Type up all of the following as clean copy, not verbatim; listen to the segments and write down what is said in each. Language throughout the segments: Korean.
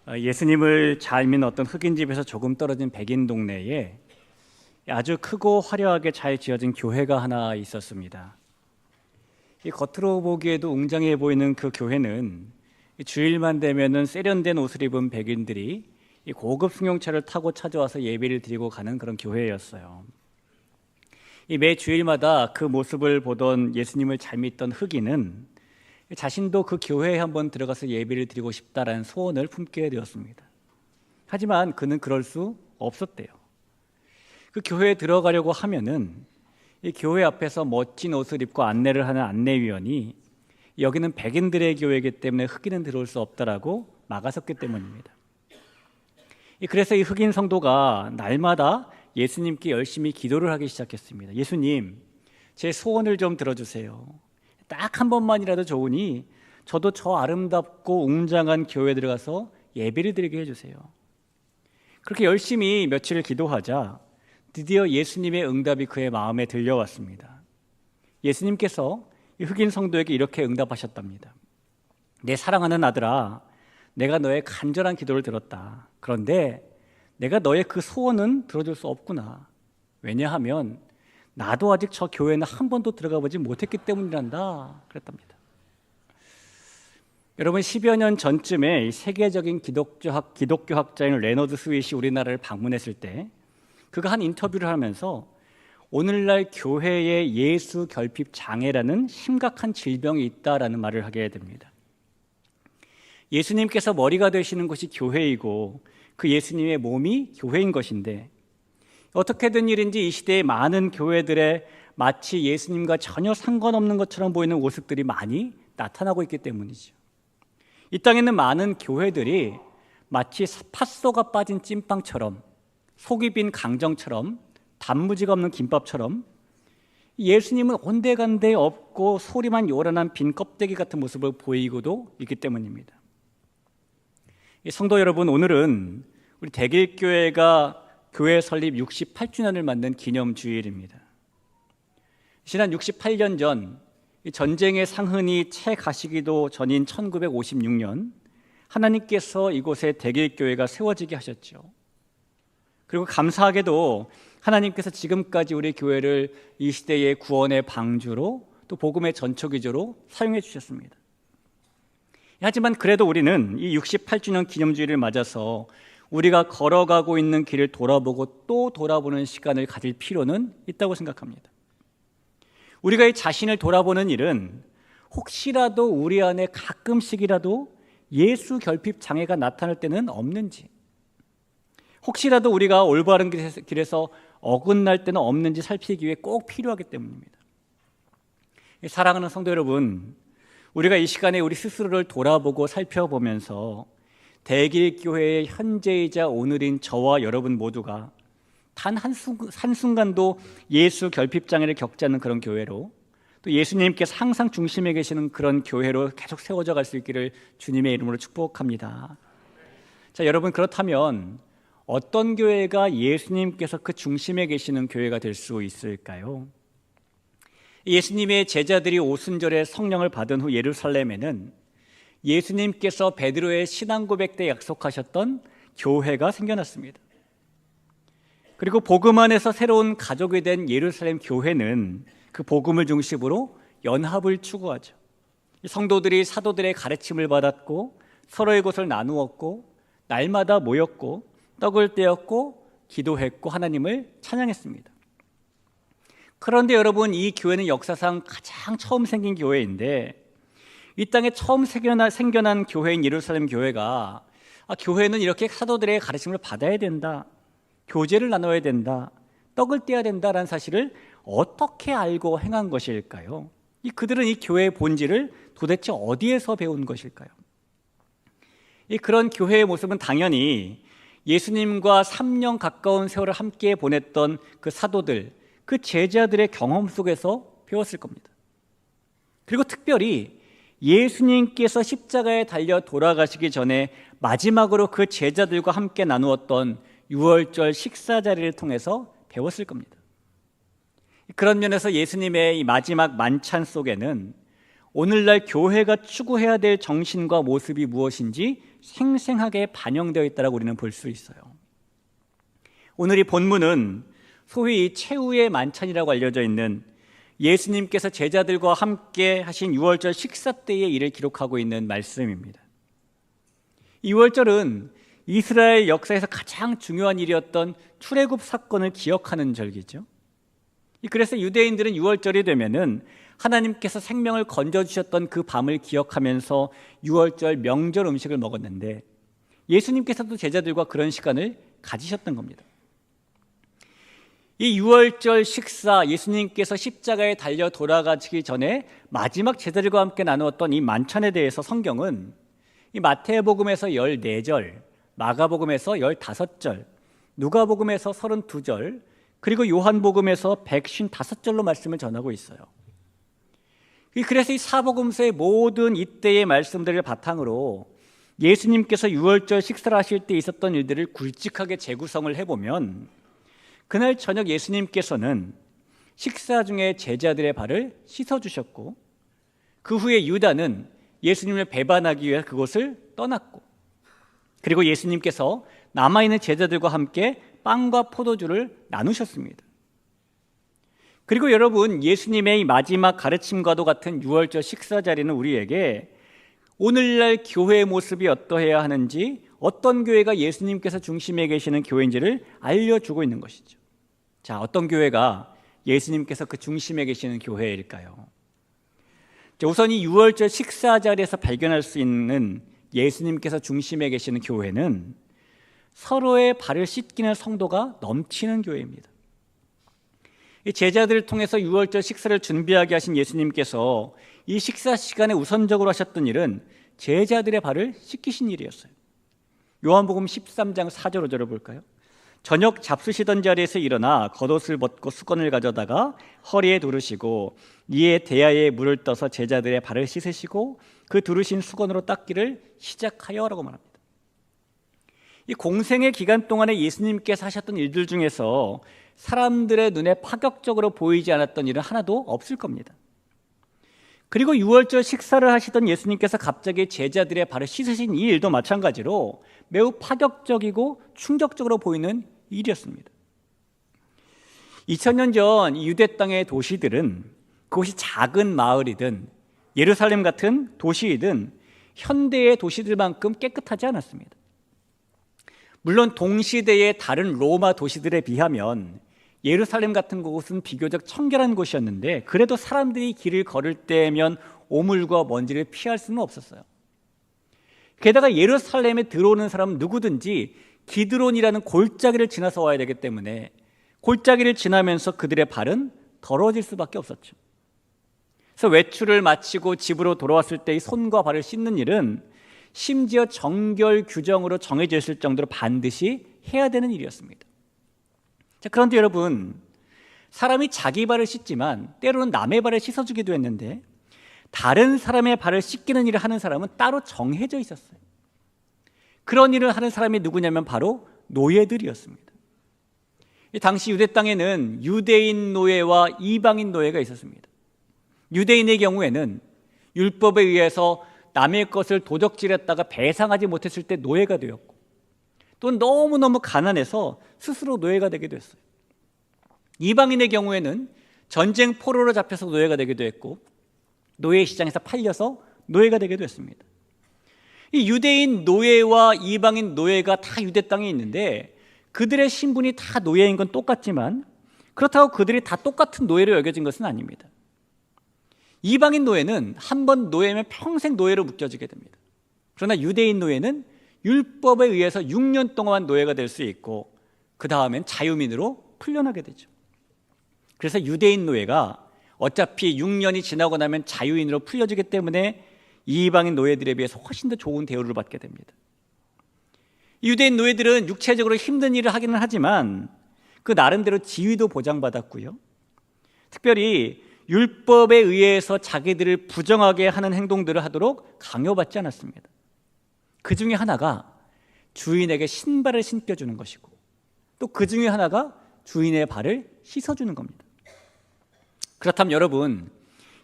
예수님을 잘 믿는 어떤 흑인 집에서 조금 떨어진 백인 동네에 아주 크고 화려하게 잘 지어진 교회가 하나 있었습니다. 이 겉으로 보기에도 웅장해 보이는 그 교회는 주일만 되면은 세련된 옷을 입은 백인들이 이 고급 승용차를 타고 찾아와서 예배를 드리고 가는 그런 교회였어요. 이 매 주일마다 그 모습을 보던 예수님을 잘 믿던 흑인은 자신도 그 교회에 한번 들어가서 예배를 드리고 싶다라는 소원을 품게 되었습니다. 하지만 그는 그럴 수 없었대요. 그 교회에 들어가려고 하면은 이 교회 앞에서 멋진 옷을 입고 안내를 하는 안내위원이 여기는 백인들의 교회이기 때문에 흑인은 들어올 수 없다라고 막아섰기 때문입니다. 그래서 이 흑인 성도가 날마다 예수님께 열심히 기도를 하기 시작했습니다. 예수님, 제 소원을 좀 들어주세요. 딱 한 번만이라도 좋으니 저도 저 아름답고 웅장한 교회에 들어가서 예배를 드리게 해주세요. 그렇게 열심히 며칠을 기도하자 드디어 예수님의 응답이 그의 마음에 들려왔습니다. 예수님께서 이 흑인 성도에게 이렇게 응답하셨답니다. 내 사랑하는 아들아, 내가 너의 간절한 기도를 들었다. 그런데 내가 너의 그 소원은 들어줄 수 없구나. 왜냐하면 나도 아직 저 교회는 한 번도 들어가 보지 못했기 때문이란다. 그랬답니다. 여러분, 10여 년 전쯤에 세계적인 기독교 학자인 레너드 스윗이 우리나라를 방문했을 때 그가 한 인터뷰를 하면서 오늘날 교회에 예수 결핍 장애라는 심각한 질병이 있다라는 말을 하게 됩니다. 예수님께서 머리가 되시는 곳이 교회이고 그 예수님의 몸이 교회인 것인데 어떻게 된 일인지 이 시대의 많은 교회들에 마치 예수님과 전혀 상관없는 것처럼 보이는 모습들이 많이 나타나고 있기 때문이죠. 이 땅에 있는 많은 교회들이 마치 팥소가 빠진 찐빵처럼 속이 빈 강정처럼 단무지가 없는 김밥처럼 예수님은 온데간데 없고 소리만 요란한 빈 껍데기 같은 모습을 보이고도 있기 때문입니다. 성도 여러분, 오늘은 우리 대길교회가 교회 설립 68주년을 맞는 기념주일입니다. 지난 68년 전 전쟁의 상흔이 채 가시기도 전인 1956년 하나님께서 이곳에 대길교회가 세워지게 하셨죠. 그리고 감사하게도 하나님께서 지금까지 우리 교회를 이 시대의 구원의 방주로 또 복음의 전초기조로 사용해 주셨습니다. 하지만 그래도 우리는 이 68주년 기념주일을 맞아서 우리가 걸어가고 있는 길을 돌아보고 또 돌아보는 시간을 가질 필요는 있다고 생각합니다. 우리가 이 자신을 돌아보는 일은 혹시라도 우리 안에 가끔씩이라도 예수 결핍 장애가 나타날 때는 없는지, 혹시라도 우리가 올바른 길에서 어긋날 때는 없는지 살피기 위해 꼭 필요하기 때문입니다. 사랑하는 성도 여러분, 우리가 이 시간에 우리 스스로를 돌아보고 살펴보면서 대길교회의 현재이자 오늘인 저와 여러분 모두가 단 한순간도 예수 결핍장애를 겪지 않는 그런 교회로, 또 예수님께서 항상 중심에 계시는 그런 교회로 계속 세워져 갈 수 있기를 주님의 이름으로 축복합니다. 자, 여러분, 그렇다면 어떤 교회가 예수님께서 그 중심에 계시는 교회가 될 수 있을까요? 예수님의 제자들이 오순절에 성령을 받은 후 예루살렘에는 예수님께서 베드로의 신앙 고백 때 약속하셨던 교회가 생겨났습니다. 그리고 복음 안에서 새로운 가족이 된 예루살렘 교회는 그 복음을 중심으로 연합을 추구하죠. 성도들이 사도들의 가르침을 받았고 서로의 것을 나누었고 날마다 모였고 떡을 떼었고 기도했고 하나님을 찬양했습니다. 그런데 여러분, 이 교회는 역사상 가장 처음 생긴 교회인데 이 땅에 처음 생겨난 교회인 예루살렘 교회가 교회는 이렇게 사도들의 가르침을 받아야 된다, 교제를 나눠야 된다, 떡을 떼어야 된다라는 사실을 어떻게 알고 행한 것일까요? 그들은 이 교회의 본질을 도대체 어디에서 배운 것일까요? 그런 교회의 모습은 당연히 예수님과 3년 가까운 세월을 함께 보냈던 그 사도들, 그 제자들의 경험 속에서 배웠을 겁니다. 그리고 특별히 예수님께서 십자가에 달려 돌아가시기 전에 마지막으로 그 제자들과 함께 나누었던 유월절 식사 자리를 통해서 배웠을 겁니다. 그런 면에서 예수님의 이 마지막 만찬 속에는 오늘날 교회가 추구해야 될 정신과 모습이 무엇인지 생생하게 반영되어 있다고 우리는 볼 수 있어요. 오늘 이 본문은 소위 최후의 만찬이라고 알려져 있는 예수님께서 제자들과 함께 하신 유월절 식사 때의 일을 기록하고 있는 말씀입니다. 이 유월절은 이스라엘 역사에서 가장 중요한 일이었던 출애굽 사건을 기억하는 절기죠. 그래서 유대인들은 유월절이 되면은 하나님께서 생명을 건져주셨던 그 밤을 기억하면서 유월절 명절 음식을 먹었는데, 예수님께서도 제자들과 그런 시간을 가지셨던 겁니다. 이 유월절 식사, 예수님께서 십자가에 달려 돌아가시기 전에 마지막 제자들과 함께 나누었던 이 만찬에 대해서 성경은 이 마태복음에서 14절, 마가복음에서 15절, 누가복음에서 32절, 그리고 요한복음에서 155절로 말씀을 전하고 있어요. 그래서 이 사복음서의 모든 이때의 말씀들을 바탕으로 예수님께서 유월절 식사를 하실 때 있었던 일들을 굵직하게 재구성을 해보면, 그날 저녁 예수님께서는 식사 중에 제자들의 발을 씻어주셨고, 그 후에 유다는 예수님을 배반하기 위해 그곳을 떠났고, 그리고 예수님께서 남아있는 제자들과 함께 빵과 포도주를 나누셨습니다. 그리고 여러분, 예수님의 이 마지막 가르침과도 같은 유월절 식사 자리는 우리에게 오늘날 교회의 모습이 어떠해야 하는지, 어떤 교회가 예수님께서 중심에 계시는 교회인지를 알려주고 있는 것이죠. 자, 어떤 교회가 예수님께서 그 중심에 계시는 교회일까요? 우선 이 유월절 식사 자리에서 발견할 수 있는 예수님께서 중심에 계시는 교회는 서로의 발을 씻기는 성도가 넘치는 교회입니다. 이 제자들을 통해서 유월절 식사를 준비하게 하신 예수님께서 이 식사 시간에 우선적으로 하셨던 일은 제자들의 발을 씻기신 일이었어요. 요한복음 13장 4절 5절을 볼까요? 저녁 잡수시던 자리에서 일어나 겉옷을 벗고 수건을 가져다가 허리에 두르시고 이에 대야에 물을 떠서 제자들의 발을 씻으시고 그 두르신 수건으로 닦기를 시작하여라고 말합니다. 이 공생의 기간 동안에 예수님께서 하셨던 일들 중에서 사람들의 눈에 파격적으로 보이지 않았던 일은 하나도 없을 겁니다. 그리고 유월절 식사를 하시던 예수님께서 갑자기 제자들의 발을 씻으신 이 일도 마찬가지로 매우 파격적이고 충격적으로 보이는 일이었습니다. 2000년 전 유대 땅의 도시들은 그곳이 작은 마을이든 예루살렘 같은 도시이든 현대의 도시들만큼 깨끗하지 않았습니다. 물론 동시대의 다른 로마 도시들에 비하면 예루살렘 같은 곳은 비교적 청결한 곳이었는데, 그래도 사람들이 길을 걸을 때면 오물과 먼지를 피할 수는 없었어요. 게다가 예루살렘에 들어오는 사람은 누구든지 기드론이라는 골짜기를 지나서 와야 되기 때문에 골짜기를 지나면서 그들의 발은 더러워질 수밖에 없었죠. 그래서 외출을 마치고 집으로 돌아왔을 때 이 손과 발을 씻는 일은 심지어 정결 규정으로 정해져 있을 정도로 반드시 해야 되는 일이었습니다. 자, 그런데 여러분, 사람이 자기 발을 씻지만 때로는 남의 발을 씻어주기도 했는데, 다른 사람의 발을 씻기는 일을 하는 사람은 따로 정해져 있었어요. 그런 일을 하는 사람이 누구냐면 바로 노예들이었습니다. 당시 유대 땅에는 유대인 노예와 이방인 노예가 있었습니다. 유대인의 경우에는 율법에 의해서 남의 것을 도적질했다가 배상하지 못했을 때 노예가 되었고, 또 너무너무 가난해서 스스로 노예가 되기도 했어요. 이방인의 경우에는 전쟁 포로로 잡혀서 노예가 되기도 했고, 노예 시장에서 팔려서 노예가 되기도 했습니다. 이 유대인 노예와 이방인 노예가 다 유대 땅에 있는데, 그들의 신분이 다 노예인 건 똑같지만 그렇다고 그들이 다 똑같은 노예로 여겨진 것은 아닙니다. 이방인 노예는 한 번 노예면 평생 노예로 묶여지게 됩니다. 그러나 유대인 노예는 율법에 의해서 6년 동안 노예가 될 수 있고, 그 다음엔 자유민으로 풀려나게 되죠. 그래서 유대인 노예가 어차피 6년이 지나고 나면 자유인으로 풀려지기 때문에 이방인 노예들에 비해서 훨씬 더 좋은 대우를 받게 됩니다. 유대인 노예들은 육체적으로 힘든 일을 하기는 하지만 그 나름대로 지위도 보장받았고요, 특별히 율법에 의해서 자기들을 부정하게 하는 행동들을 하도록 강요받지 않았습니다. 그 중에 하나가 주인에게 신발을 신겨주는 것이고, 또 그 중에 하나가 주인의 발을 씻어주는 겁니다. 그렇다면 여러분,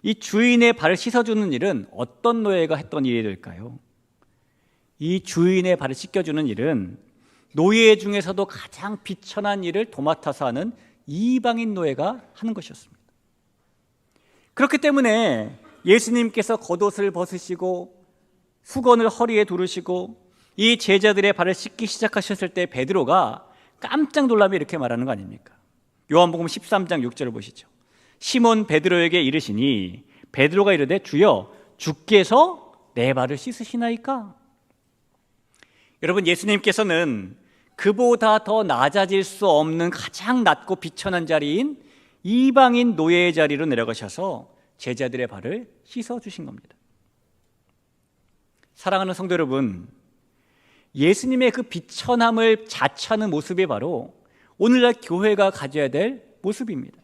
이 주인의 발을 씻어주는 일은 어떤 노예가 했던 일일까요? 이 주인의 발을 씻겨주는 일은 노예 중에서도 가장 비천한 일을 도맡아서 하는 이방인 노예가 하는 것이었습니다. 그렇기 때문에 예수님께서 겉옷을 벗으시고 수건을 허리에 두르시고 이 제자들의 발을 씻기 시작하셨을 때 베드로가 깜짝 놀라며 이렇게 말하는 거 아닙니까? 요한복음 13장 6절을 보시죠. 시몬 베드로에게 이르시니 베드로가 이르되 주여 주께서 내 발을 씻으시나이까? 여러분, 예수님께서는 그보다 더 낮아질 수 없는 가장 낮고 비천한 자리인 이방인 노예의 자리로 내려가셔서 제자들의 발을 씻어주신 겁니다. 사랑하는 성도 여러분, 예수님의 그 비천함을 자처하는 모습이 바로 오늘날 교회가 가져야 될 모습입니다.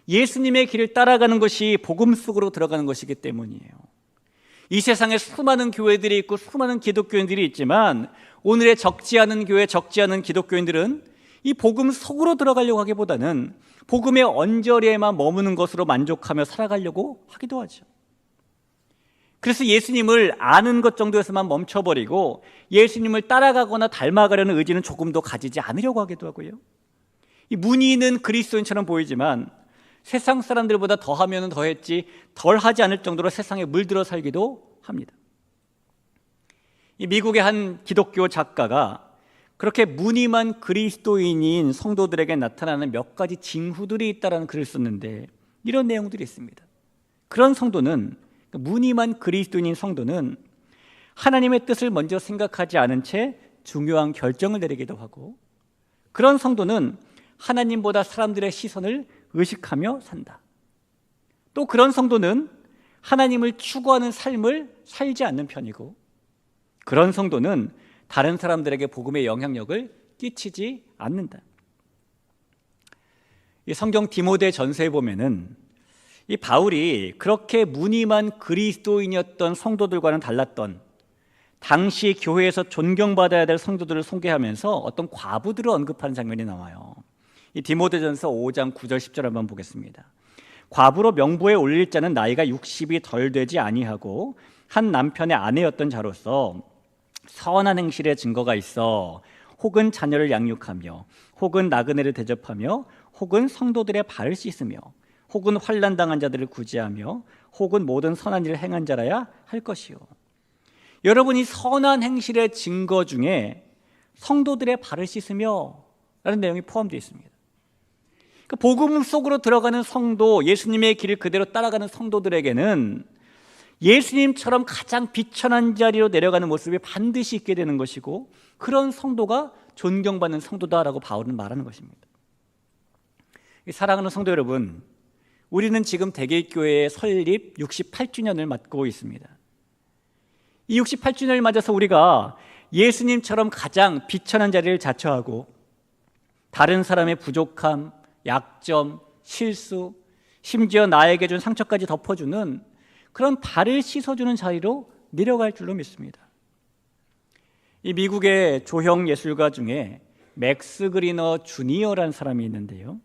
예수님의 길을 따라가는 것이 복음 속으로 들어가는 것이기 때문이에요. 이 세상에 수많은 교회들이 있고 수많은 기독교인들이 있지만 오늘의 적지 않은 교회, 적지 않은 기독교인들은 이 복음 속으로 들어가려고 하기보다는 복음의 언저리에만 머무는 것으로 만족하며 살아가려고 하기도 하죠. 그래서 예수님을 아는 것 정도에서만 멈춰버리고 예수님을 따라가거나 닮아가려는 의지는 조금도 가지지 않으려고 하기도 하고요. 이 무늬 있는 그리스도인처럼 보이지만 세상 사람들보다 더하면 더했지 덜하지 않을 정도로 세상에 물들어 살기도 합니다. 이 미국의 한 기독교 작가가 그렇게 무늬만 그리스도인인 성도들에게 나타나는 몇 가지 징후들이 있다라는 글을 썼는데 이런 내용들이 있습니다. 그런 성도는, 무늬만 그리스도인인 성도는 하나님의 뜻을 먼저 생각하지 않은 채 중요한 결정을 내리기도 하고, 그런 성도는 하나님보다 사람들의 시선을 의식하며 산다. 또 그런 성도는 하나님을 추구하는 삶을 살지 않는 편이고, 그런 성도는 다른 사람들에게 복음의 영향력을 끼치지 않는다. 이 성경 디모데 전서에 보면은 이 바울이 그렇게 무늬만 그리스도인이었던 성도들과는 달랐던 당시 교회에서 존경받아야 될 성도들을 소개하면서 어떤 과부들을 언급하는 장면이 나와요. 이 디모데전서 5장 9절 10절 한번 보겠습니다. 과부로 명부에 올릴 자는 나이가 60이 덜 되지 아니하고 한 남편의 아내였던 자로서 선한 행실의 증거가 있어 혹은 자녀를 양육하며 혹은 나그네를 대접하며 혹은 성도들의 발을 씻으며 혹은 환난 당한 자들을 구제하며 혹은 모든 선한 일을 행한 자라야 할 것이요. 여러분, 이 선한 행실의 증거 중에 성도들의 발을 씻으며 라는 내용이 포함되어 있습니다. 그러니까 복음 속으로 들어가는 성도, 예수님의 길을 그대로 따라가는 성도들에게는 예수님처럼 가장 비천한 자리로 내려가는 모습이 반드시 있게 되는 것이고, 그런 성도가 존경받는 성도다라고 바울은 말하는 것입니다. 사랑하는 성도 여러분, 우리는 지금 대길교회의 설립 68주년을 맞고 있습니다. 이 68주년을 맞아서 우리가 예수님처럼 가장 비천한 자리를 자처하고 다른 사람의 부족함, 약점, 실수, 심지어 나에게 준 상처까지 덮어주는 그런 발을 씻어주는 자리로 내려갈 줄로 믿습니다. 이 미국의 조형 예술가 중에 맥스 그리너 주니어라는 사람이 있는데요,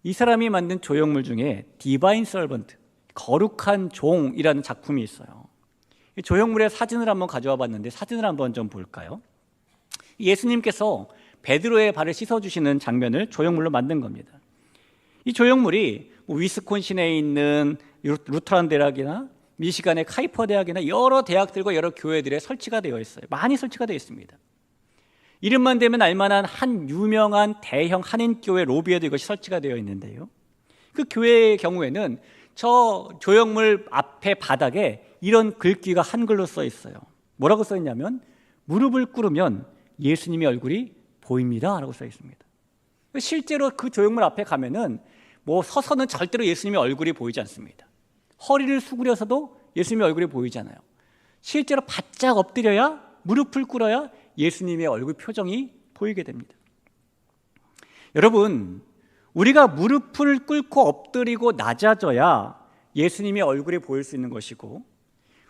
이 사람이 만든 조형물 중에 디바인 서번트, 거룩한 종이라는 작품이 있어요. 이 조형물의 사진을 한번 가져와 봤는데 사진을 한번 좀 볼까요? 예수님께서 베드로의 발을 씻어주시는 장면을 조형물로 만든 겁니다. 이 조형물이 위스콘신에 있는 루터란 대학이나 미시간의 카이퍼 대학이나 여러 대학들과 여러 교회들에 설치가 되어 있어요. 많이 설치가 되어 있습니다. 이름만 대면 알만한 한 유명한 대형 한인교회 로비에도 이것이 설치가 되어 있는데요, 그 교회의 경우에는 저 조형물 앞에 바닥에 이런 글귀가 한글로 써 있어요. 뭐라고 써 있냐면 무릎을 꿇으면 예수님의 얼굴이 보입니다 라고 써 있습니다. 실제로 그 조형물 앞에 가면은 뭐 서서는 절대로 예수님의 얼굴이 보이지 않습니다. 허리를 수그려서도 예수님의 얼굴이 보이잖아요. 실제로 바짝 엎드려야, 무릎을 꿇어야 예수님의 얼굴 표정이 보이게 됩니다. 여러분, 우리가 무릎을 꿇고 엎드리고 낮아져야 예수님의 얼굴이 보일 수 있는 것이고,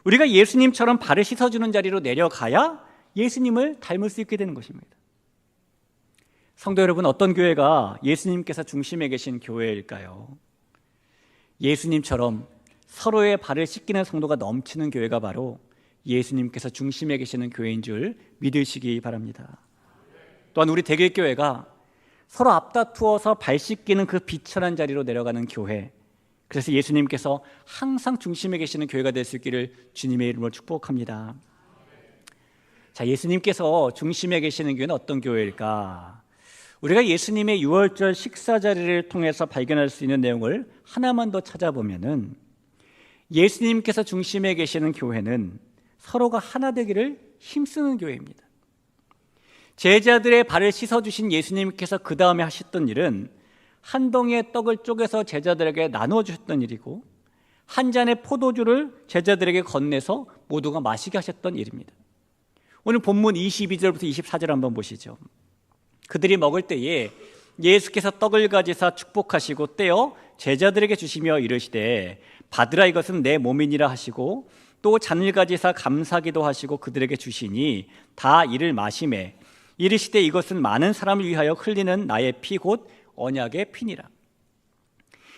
우리가 예수님처럼 발을 씻어주는 자리로 내려가야 예수님을 닮을 수 있게 되는 것입니다. 성도 여러분, 어떤 교회가 예수님께서 중심에 계신 교회일까요? 예수님처럼 서로의 발을 씻기는 성도가 넘치는 교회가 바로 예수님께서 중심에 계시는 교회인 줄 믿으시기 바랍니다. 또한 우리 대길교회가 서로 앞다투어서 발 씻기는 그 비천한 자리로 내려가는 교회, 그래서 예수님께서 항상 중심에 계시는 교회가 될 수 있기를 주님의 이름으로 축복합니다. 자, 예수님께서 중심에 계시는 교회는 어떤 교회일까? 우리가 예수님의 유월절 식사 자리를 통해서 발견할 수 있는 내용을 하나만 더 찾아보면은, 예수님께서 중심에 계시는 교회는 서로가 하나 되기를 힘쓰는 교회입니다. 제자들의 발을 씻어주신 예수님께서 그 다음에 하셨던 일은 한 덩이의 떡을 쪼개서 제자들에게 나누어 주셨던 일이고, 한 잔의 포도주를 제자들에게 건네서 모두가 마시게 하셨던 일입니다. 오늘 본문 22절부터 24절 한번 보시죠. 그들이 먹을 때에 예수께서 떡을 가지사 축복하시고 떼어 제자들에게 주시며 이르시되, 받으라, 이것은 내 몸이니라 하시고, 또 잔을 가지사 감사기도 하시고 그들에게 주시니 다 이를 마시매 이르시되, 이것은 많은 사람을 위하여 흘리는 나의 피 곧 언약의 피니라.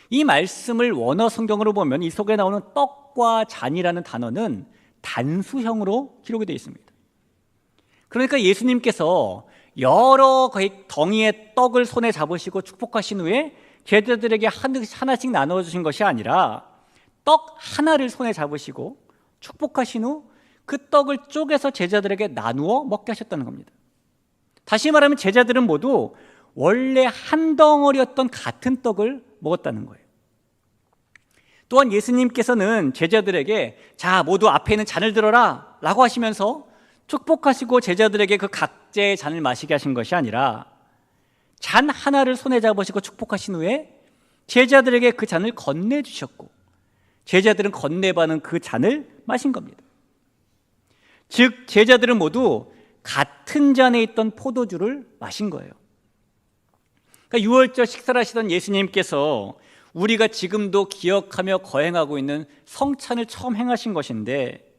이 말씀을 원어 성경으로 보면 이 속에 나오는 떡과 잔이라는 단어는 단수형으로 기록이 되어 있습니다. 그러니까 예수님께서 여러 덩이의 떡을 손에 잡으시고 축복하신 후에 제자들에게 하나씩 나눠주신 것이 아니라 떡 하나를 손에 잡으시고 축복하신 후 그 떡을 쪼개서 제자들에게 나누어 먹게 하셨다는 겁니다. 다시 말하면 제자들은 모두 원래 한 덩어리였던 같은 떡을 먹었다는 거예요. 또한 예수님께서는 제자들에게 자, 모두 앞에 있는 잔을 들어라 라고 하시면서 축복하시고 제자들에게 그 각자의 잔을 마시게 하신 것이 아니라 잔 하나를 손에 잡으시고 축복하신 후에 제자들에게 그 잔을 건네주셨고, 제자들은 건네받은 그 잔을 마신 겁니다. 즉 제자들은 모두 같은 잔에 있던 포도주를 마신 거예요. 그러니까 유월절 식사를 하시던 예수님께서 우리가 지금도 기억하며 거행하고 있는 성찬을 처음 행하신 것인데,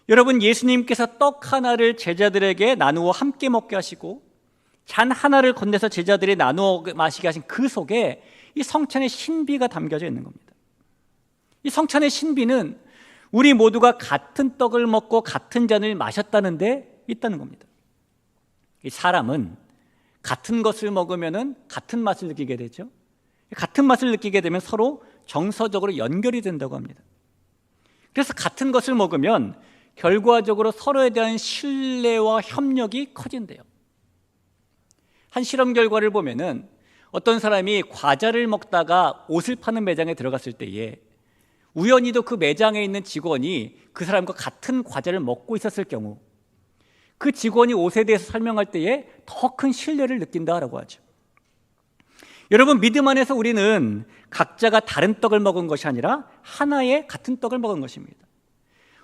여러분, 예수님께서 떡 하나를 제자들에게 나누어 함께 먹게 하시고 잔 하나를 건네서 제자들이 나누어 마시게 하신 그 속에 이 성찬의 신비가 담겨져 있는 겁니다. 이 성찬의 신비는 우리 모두가 같은 떡을 먹고 같은 잔을 마셨다는 데 있다는 겁니다. 이 사람은 같은 것을 먹으면 같은 맛을 느끼게 되죠. 같은 맛을 느끼게 되면 서로 정서적으로 연결이 된다고 합니다. 그래서 같은 것을 먹으면 결과적으로 서로에 대한 신뢰와 협력이 커진대요. 한 실험 결과를 보면은 어떤 사람이 과자를 먹다가 옷을 파는 매장에 들어갔을 때에 우연히도 그 매장에 있는 직원이 그 사람과 같은 과자를 먹고 있었을 경우, 그 직원이 옷에 대해서 설명할 때에 더 큰 신뢰를 느낀다라고 하죠. 여러분, 믿음 안에서 우리는 각자가 다른 떡을 먹은 것이 아니라 하나의 같은 떡을 먹은 것입니다.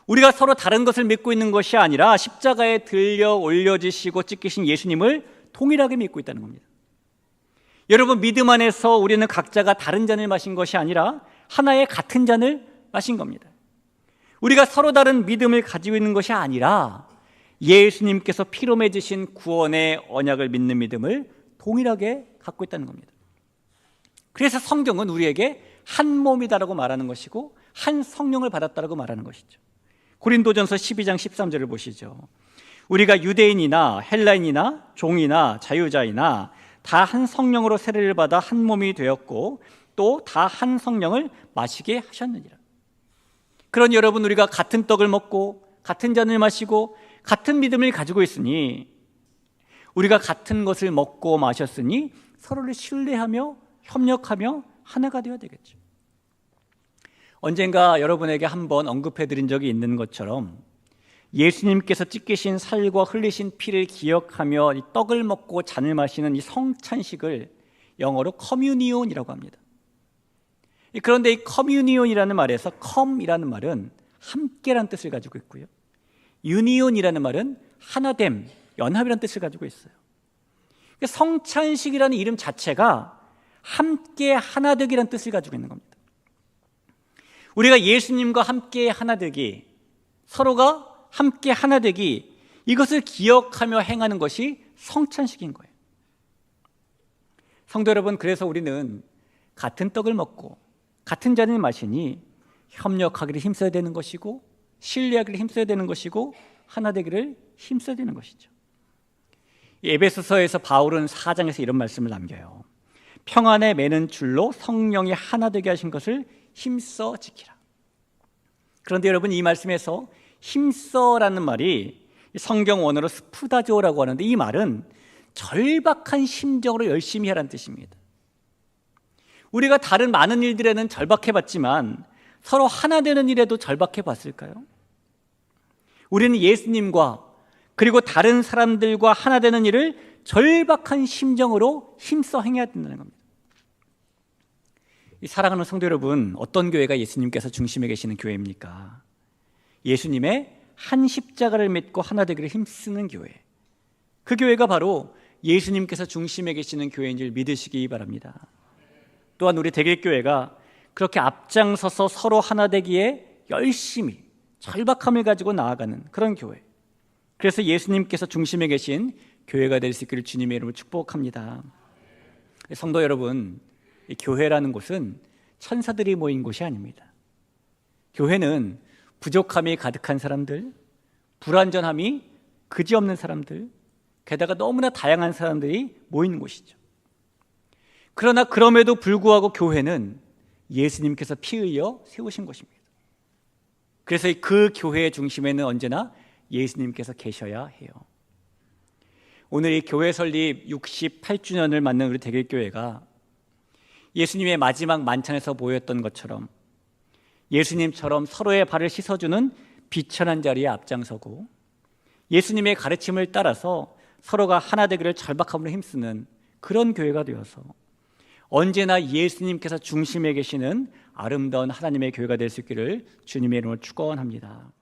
우리가 서로 다른 것을 믿고 있는 것이 아니라 십자가에 들려 올려지시고 찢기신 예수님을 동일하게 믿고 있다는 겁니다. 여러분, 믿음 안에서 우리는 각자가 다른 잔을 마신 것이 아니라 하나의 같은 잔을 마신 겁니다. 우리가 서로 다른 믿음을 가지고 있는 것이 아니라 예수님께서 피로 맺으신 구원의 언약을 믿는 믿음을 동일하게 갖고 있다는 겁니다. 그래서 성경은 우리에게 한 몸이다라고 말하는 것이고 한 성령을 받았다라고 말하는 것이죠. 고린도전서 12장 13절을 보시죠. 우리가 유대인이나 헬라인이나 종이나 자유자이나 다 한 성령으로 세례를 받아 한 몸이 되었고 또 다 한 성령을 마시게 하셨느니라. 그러니 여러분, 우리가 같은 떡을 먹고 같은 잔을 마시고 같은 믿음을 가지고 있으니, 우리가 같은 것을 먹고 마셨으니 서로를 신뢰하며 협력하며 하나가 되어야 되겠죠. 언젠가 여러분에게 한번 언급해드린 적이 있는 것처럼 예수님께서 찢기신 살과 흘리신 피를 기억하며 이 떡을 먹고 잔을 마시는 이 성찬식을 영어로 커뮤니온이라고 합니다. 그런데 이 커뮤니온이라는 말에서 컴이라는 말은 함께라는 뜻을 가지고 있고요, 유니온이라는 말은 하나됨, 연합이라는 뜻을 가지고 있어요. 성찬식이라는 이름 자체가 함께 하나되기라는 뜻을 가지고 있는 겁니다. 우리가 예수님과 함께 하나되기, 서로가 함께 하나되기, 이것을 기억하며 행하는 것이 성찬식인 거예요. 성도 여러분, 그래서 우리는 같은 떡을 먹고 같은 잔을 마시니 협력하기를 힘써야 되는 것이고 신뢰하기를 힘써야 되는 것이고 하나 되기를 힘써야 되는 것이죠. 에베소서에서 바울은 4장에서 이런 말씀을 남겨요. 평안에 매는 줄로 성령이 하나 되게 하신 것을 힘써 지키라. 그런데 여러분, 이 말씀에서 힘써라는 말이 성경 원어로 스푸다조라고 하는데, 이 말은 절박한 심정으로 열심히 하라는 뜻입니다. 우리가 다른 많은 일들에는 절박해봤지만 서로 하나 되는 일에도 절박해봤을까요? 우리는 예수님과 그리고 다른 사람들과 하나 되는 일을 절박한 심정으로 힘써 행해야 된다는 겁니다. 사랑하는 성도 여러분, 어떤 교회가 예수님께서 중심에 계시는 교회입니까? 예수님의 한 십자가를 믿고 하나 되기를 힘쓰는 교회, 그 교회가 바로 예수님께서 중심에 계시는 교회인 줄 믿으시기 바랍니다. 또한 우리 대길교회가 그렇게 앞장서서 서로 하나 되기에 열심히 절박함을 가지고 나아가는 그런 교회, 그래서 예수님께서 중심에 계신 교회가 될 수 있기를 주님의 이름으로 축복합니다. 성도 여러분, 이 교회라는 곳은 천사들이 모인 곳이 아닙니다. 교회는 부족함이 가득한 사람들, 불완전함이 그지없는 사람들, 게다가 너무나 다양한 사람들이 모이는 곳이죠. 그러나 그럼에도 불구하고 교회는 예수님께서 피 흘려 세우신 것입니다. 그래서 그 교회의 중심에는 언제나 예수님께서 계셔야 해요. 오늘 이 교회 설립 68주년을 맞는 우리 대길교회가 예수님의 마지막 만찬에서 보였던 것처럼 예수님처럼 서로의 발을 씻어주는 비천한 자리에 앞장서고 예수님의 가르침을 따라서 서로가 하나 되기를 절박함으로 힘쓰는 그런 교회가 되어서 언제나 예수님께서 중심에 계시는 아름다운 하나님의 교회가 될 수 있기를 주님의 이름으로 축원합니다.